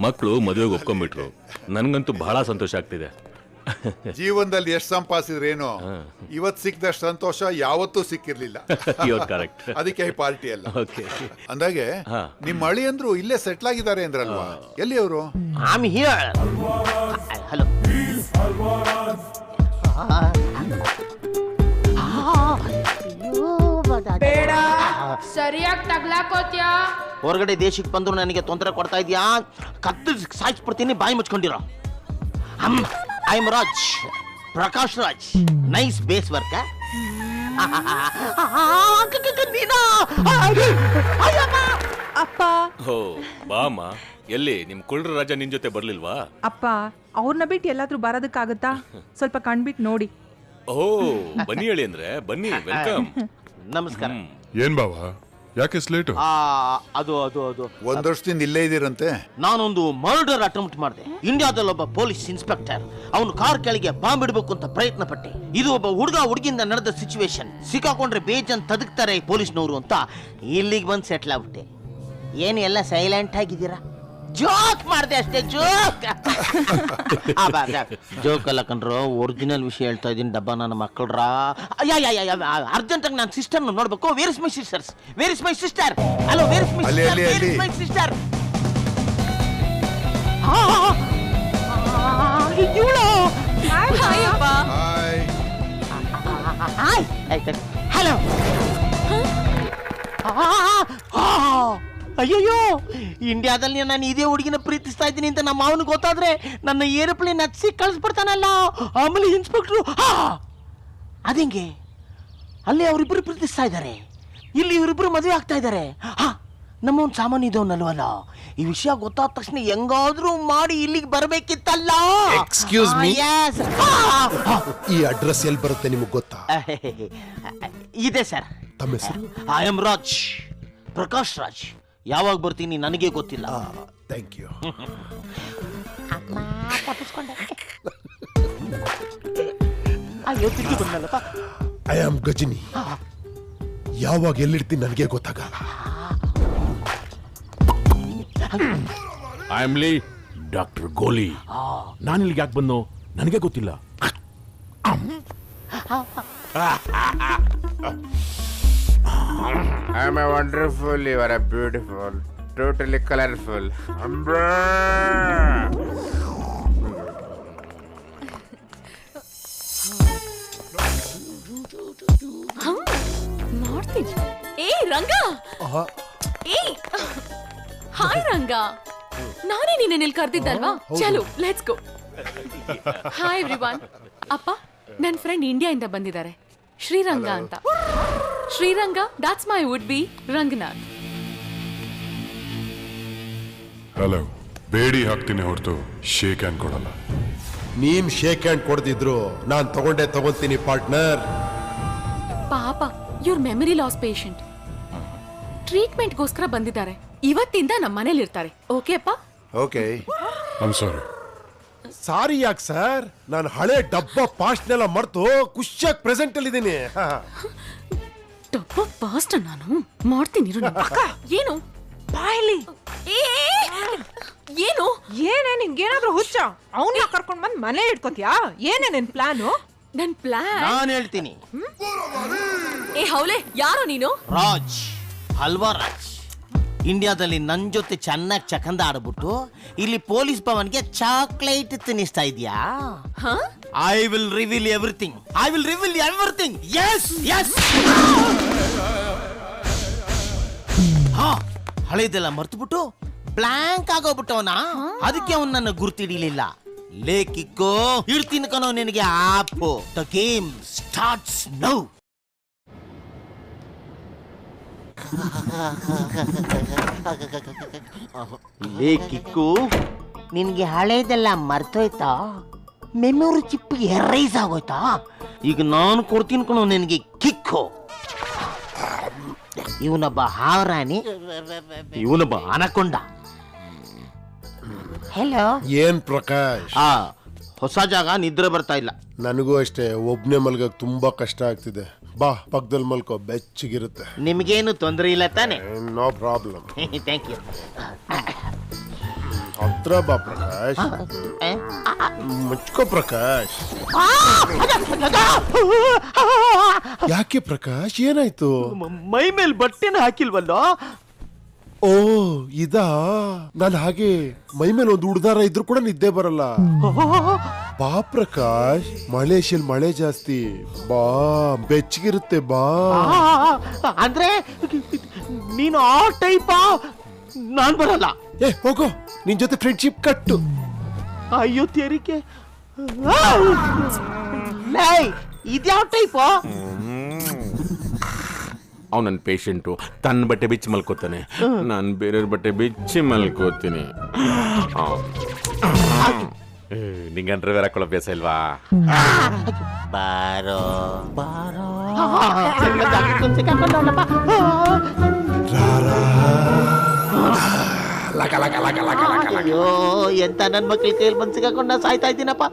ಮಕ್ಕಳು ಮದುವೆಗೆ ಒಪ್ಕೊಂಡ್ಬಿಟ್ರು. ನನ್ಗಂತೂ ಬಹಳ ಸಂತೋಷ ಆಗ್ತಿದೆ. ಜೀವನದಲ್ಲಿ ಎಷ್ಟು ಸಂಪಾದಿಸಿದ್ರೇನು ಇವತ್ತು ಸಿಕ್ಕದಷ್ಟು ಸಂತೋಷ ಯಾವತ್ತೂ ಸಿಕ್ಕಿರ್ಲಿಲ್ಲ. ಕರೆಕ್ಟ್. ಅದಕ್ಕೆ ಈ ಪಾರ್ಟಿ ಅಲ್ಲ. ಅಂದಾಗೆ ನಿಮ್ಮ ಅಳಿಯಂದ್ರು ಇಲ್ಲೇ ಸೆಟ್ಲ್ ಆಗಿದ್ದಾರೆ ಅಂದ್ರಲ್ವಾ? ಎಲ್ಲಿ ಅವರು? ಹಲೋ. ಬೇಡ, ಸರಿಯಾಗಿ ತಗ್ಲಾಕೋತ್ಯಾ. ಹೊರಗಡೆ ದೇಶಕ್ಕೆ ಬಂದ್ರು ನನಗೆ ತೊಂದರೆ ಕೊಡ್ತಾ ಇದೀಯಾ? ಕತ್ತು ಸಾಯಿಸ್ಬಿಡ್ತೀನಿ, ಬಾಯಿ ಮುಚ್ಕೊಂಡಿರೋ. I am Raj, Prakash Raj. Nice base work. ಅಪ್ಪ ಬಾಮ, ಎಲ್ಲಿ ನಿಮ್ ಕುಳ್ರ ರಾಜ ನಿನ್ ಜೊತೆ ಬರ್ಲಿಲ್ವಾ? ಅಪ್ಪ, ಅವ್ರನ್ನ ಬಿಟ್ಟು ಎಲ್ಲಾದ್ರೂ ಬರೋದಕ್ಕಾಗತ್ತಾ? ಸ್ವಲ್ಪ ಕಣ್ಬಿಟ್ಟು ನೋಡಿ. ಓ, ಬನ್ನಿ ಹೇಳಿ ಅಂದ್ರೆ ಬನ್ನಿ. ವೆಲ್ಕಮ್. ನಮಸ್ಕಾರ. ಏನ್ ಬಾವ, ಯಾಕೆ ಸ್ಲೇಟು? ಅದು ಅದು ಅದು ಒಂದ್ ವರ್ಷದಿಂದ ಇಲ್ಲೇ ಇದೀರಂತೆ. ನಾನೊಂದು ಮರ್ಡರ್ ಅಟೆಂಪ್ಟ್ ಮಾಡಿದೆ. ಇಂಡಿಯಾದಲ್ಲಿ ಒಬ್ಬ ಪೊಲೀಸ್ ಇನ್ಸ್ಪೆಕ್ಟರ್ ಅವನು ಕಾರ್ ಕೆಳಗೆ ಬಾಂಬ್ ಇಡಬೇಕು ಅಂತ ಪ್ರಯತ್ನ ಪಟ್ಟೆ. ಇದು ಒಬ್ಬ ಹುಡುಗಿಂದ ನಡೆದ ಸಿಚುವೇಶನ್. ಸಿಕ್ಕಾಕೊಂಡ್ರೆ ಬೇಜನ್ ತದಕ್ತಾರೆ ಪೊಲೀಸ್ನವರು ಅಂತ ಇಲ್ಲಿಗೆ ಬಂದು ಸೆಟ್ಲ್ ಆಗ್ಬಿಟ್ಟೆ. ಏನು ಎಲ್ಲ ಸೈಲೆಂಟ್ ಆಗಿದ್ದೀರಾ? ಜೋಕ್ ಮಾಡಿದೆ ಅಷ್ಟೇ, ಜೋಕ್. ಜೋಕ್ ಅಲ್ಲ ಕಣ್ರು, ಒರಿಜಿನಲ್ ವಿಷಯ ಹೇಳ್ತಾ ಇದ್ದೀನಿ. ಡಬ್ಬ ನನ್ನ ಮಕ್ಕಳ್ರ. ಅರ್ಜೆಂಟಾಗಿ ನಾನು ಸಿಸ್ಟರ್ ನೋಡ್ಬೇಕು. Where is my sisters? Where is my sister? Hello, where is my sister? Where is my sister? Hello. ಅಯ್ಯಯ್ಯೋ, ಇಂಡಿಯಾದಲ್ಲಿ ನಾನು ಇದೇ ಹುಡುಗಿನ ಪ್ರೀತಿಸ್ತಾ ಇದ್ದೀನಿ ಅಂತ ನಮ್ಮ ಮಾವನಿಗೆ ಗೊತ್ತಾದ್ರೆ ನನ್ನ ಏರೋಪ್ಲೇನ್ ಹತ್ಸಿ ಕಳಿಸ್ಬಿಡ್ತಾನಲ್ಲ. ಆಮೇಲೆ ಇನ್ಸ್ಪೆಕ್ಟ್ರು ಅದಂಗೆ ಅಲ್ಲಿ ಅವರಿಬ್ಬರು ಪ್ರೀತಿಸ್ತಾ ಇದ್ದಾರೆ, ಇಲ್ಲಿ ಇವರಿಬ್ಬರು ಮದುವೆ ಆಗ್ತಾ ಇದ್ದಾರೆ. ನಮ್ಮವನ್ ಸಾಮಾನ್ಯ ಇದವನಲ್ವಲ್ಲ. ಈ ವಿಷಯ ಗೊತ್ತಾದ ತಕ್ಷಣ ಹೆಂಗಾದ್ರೂ ಮಾಡಿ ಇಲ್ಲಿಗೆ ಬರ್ಬೇಕಿತ್ತಲ್ಲ. ಎಕ್ಸ್ಕ್ಯೂಸ್ ಮೀ, ಈ ಅಡ್ರೆಸ್ ಎಲ್ಲಿ ಬರುತ್ತೆ ನಿಮಗೆ ಗೊತ್ತಾ? ಇದೆ ಸರ್. ತಮ್ಮ ಹೆಸರು? I am Raj, Prakash Raj. ಯಾವಾಗ ಬರ್ತೀನಿ ನನಗೆ ಗೊತ್ತಿಲ್ಲ. Thank you. I am Ghajini. ಯಾವಾಗ ಎಲ್ಲಿಡ್ತೀನಿ ನನಗೆ ಗೊತ್ತಾಗಲ್ಲ. ಐ ಆಮ್ ಲೀ, ಡಾಕ್ಟರ್ ಗೋಲಿ. ನಾನು ಇಲ್ಲಿಗೆ ಯಾಕೆ ಬಂದು ನನಗೆ ಗೊತ್ತಿಲ್ಲ. I am a wonderful, you are a beautiful, totally colorful. ಮಾಡ್ತೀನಿ. ಏ ರಂಗ, ಏ ಹಾಯ್ ರಂಗ, ನಾನೇ ನಿನ್ನ ಇಲ್ಲಿ ಕರ್ದಿದ್ದಲ್ವಾ? ಚಲೋ, ಲೆಟ್ಸ್ ಗೋ. Hi everyone. ಅಪ್ಪ, ನನ್ನ ಫ್ರೆಂಡ್ ಇಂಡಿಯಾದಿಂದ ಬಂದಿದ್ದಾರೆ, ಶ್ರೀರಂಗ ಅಂತ. Sriranga, that's my would be Ranganath. Hello. ಬೇಡಿ ಹಾಕ್ತೀನಿ ಹೊರತು ಶೇಕ್ ಹ್ಯಾಂಡ್ ಕೊಡಲ್ಲ. ನೀನ್ ಶೇಕ್ ಹ್ಯಾಂಡ್ ಕೊಡ್ದಿದ್ರು ನಾನ್ ತಗೊಂತೀನಿ ಪಾರ್ಟ್ನರ್. ಪಾಪ, ಇವ್ರ ಮೆಮರಿ ಲಾಸ್ ಪೇಷಂಟ್. ಟ್ರೀಟ್ಮೆಂಟ್ಗೋಸ್ಕರ ಬಂದಿದ್ದಾರೆ. ಇವತ್ತಿಂದ ನಮ್ಮ ಮನೇಲಿ ಇರ್ತಾರೆ. ಓಕೆ ಅಪ್ಪ? ಓಕೆ. I'm sorry. ಸಾರಿ ಯಾಕೆ ಸರ್? ನಾನು ಹಳೆ ಡಬ್ಬ ಪಾಸ್ಟ್ನೆಲ್ಲ ಮರ್ತು ಖುಷಿಯಾಗಿ ಪ್ರೆಸೆಂಟ್ ಅಲ್ಲಿ ಇದ್ದೀನಿ. ಡಬ್ಬ ಪಾಸ್ಟ್ ನಾನು ಮಾಡ್ತೀನಿ. ಏನು ಬಾಯ್ಲಿ? ಏನು ಏನೇ ನಿನ್ಗೇನಾದ್ರೂ ಹುಚ್ಚ? ಅವನ್ನ ಕರ್ಕೊಂಡ್ ಬಂದ್ ಮನೆ ಇಟ್ಕೋತಿಯಾ? ಏನೇ ನಿನ್ ಪ್ಲಾನು? ನನ್ ಪ್ಲಾನ್ ನಾನು ಹೇಳ್ತೀನಿ. ಏ ಹೌಲೆ, ಯಾರೋ ನೀನು? ರಾಜ್, ಹಲ್ವಾ ರಾಜ್. ಇಂಡಿಯಾದಲ್ಲಿ ನನ್ ಜೊತೆ ಚೆನ್ನಾಗಿ ಚಕಂದ ಆಡ್ಬಿಟ್ಟು ಇಲ್ಲಿ ಪೊಲೀಸ್ ಭವನ್ಗೆ ಚಾಕ್ಲೇಟ್ ತಿನ್ನಿಸ್ತಾ ಇದೀಯಾ? I will reveal everything. I will reveal everything. Yes yes. ಹಳೇದೆಲ್ಲ ಮರ್ತ್ಬಿಟ್ಟು ಬ್ಲಾಂಕ್ ಆಗೋಗ್ಬಿಟ್ಟವನ. ಅದಕ್ಕೆ ಅವನ್ ನನ್ನ ಗುರ್ತಿಡಿಲಿಲ್ಲ. ಲೇಕಿಕ್ಕೋ ಇಡ್ತೀನಿ ಕಣೋ ನಿನಗೆ ಆಪು. The game starts now. ಲೇಕಿಕ್ಕು, ನಿನ್ಗೆ ಹಳೇದೆಲ್ಲ ಮರ್ತೋಯ್ತಾ? ಮೆಮೊರಿ ಚಿಪ್ ಎರೈಸ್ ಆಗೋಯ್ತಾ? ಈಗ ನಾನು ಕೊಡ್ತೀನಿ ಕಣೋ ನಿನಗೆ ಕಿಕ್ಕು. ಇವನೊಬ್ಬ ಹಾವರಾಣಿ, ಇವನೊಬ್ಬ ಅನಕೊಂಡ. ಹೆಲೋ. ಏನ್ ಪ್ರಕಾಶ್? ಹೊಸ ಜಾಗ, ನಿದ್ರೆ ಬರ್ತಾ ಇಲ್ಲ. ನನಗೂ ಅಷ್ಟೇ. ಒಬ್ನೇ ಮಲ್ಗಕ್ ತುಂಬಾ ಕಷ್ಟ ಆಗ್ತಿದೆ. ಬಾ, ಪಕ್ಕದಲ್ಲಿ ಮಲ್ಕೋ, ಬೆಚ್ಚಗಿರುತ್ತೆ. ನಿಮ್ಗೇನು ತೊಂದರೆ ಇಲ್ಲ ತಾನೆ? No problem. Thank you. ಹತ್ರ ಬಾ ಪ್ರಕಾಶ್, ಮುಚ್ಕೋ ಪ್ರಕಾಶ್. ಯಾಕೆ ಪ್ರಕಾಶ್, ಏನಾಯ್ತು? ಮೈ ಮೇಲ್ ಬಟ್ಟೆನ ಹಾಕಿಲ್ವಲ್ಲೋ? ಓ ಇದಾ, ನಾನು ಹಾಗೆ ಮೈ ಮೇಲೆ ಒಂದು ಉಡ್ದಾರ ಇದ್ರು ಕೂಡ ನಿದ್ದೆ ಬರಲ್ಲ. ಬಾ ಪ್ರಕಾಶ್, ಮಲೇಷಿಯಲ್ ಮಳೆ ಜಾಸ್ತಿ, ಬಾ ಬೆಚ್ಚಗಿರುತ್ತೆ ಬಾ. ಅಂದ್ರೆ ನೀನು ಆ ಟೈಪ್, ನಾನ್ ಬರಲ್ಲ. ಏ ಹೋಗೋ, ನಿನ್ ಜೊತೆ ಫ್ರೆಂಡ್ಶಿಪ್ ಕಟ್ಟು. ಅಯ್ಯೋ ತೆರಿಗೆ, ಇದ್ಯಾವ ಟೈಪ್? ಅವ್ ನನ್ನ ಪೇಷಂಟು, ತನ್ನ ಬಟ್ಟೆ ಬಿಚ್ಚಿ ಮಲ್ಕೋತಾನೆ, ನಾನು ಬೇರೆಯವ್ರ ಬಟ್ಟೆ ಬಿಚ್ಚಿ ಮಲ್ಕೋತೀನಿ. ನಿಂಗೆ ಅಂಡರ್ವೇರ್ ಹಾಕೊಳ್ಳೋ ಅಭ್ಯಾಸ ಇಲ್ವಾ? ಬಾರೋ ಬಾರೋ. ಅಯ್ಯೋ, ಎಂತ ನನ್ ಮಕ್ಳ ಕೈಯಲ್ಲಿ ಮನ್ಸಿಗೆ ಹಾಕೊಂಡು ಸಾಯ್ತಾ ಇದ್ದೀನಪ್ಪ.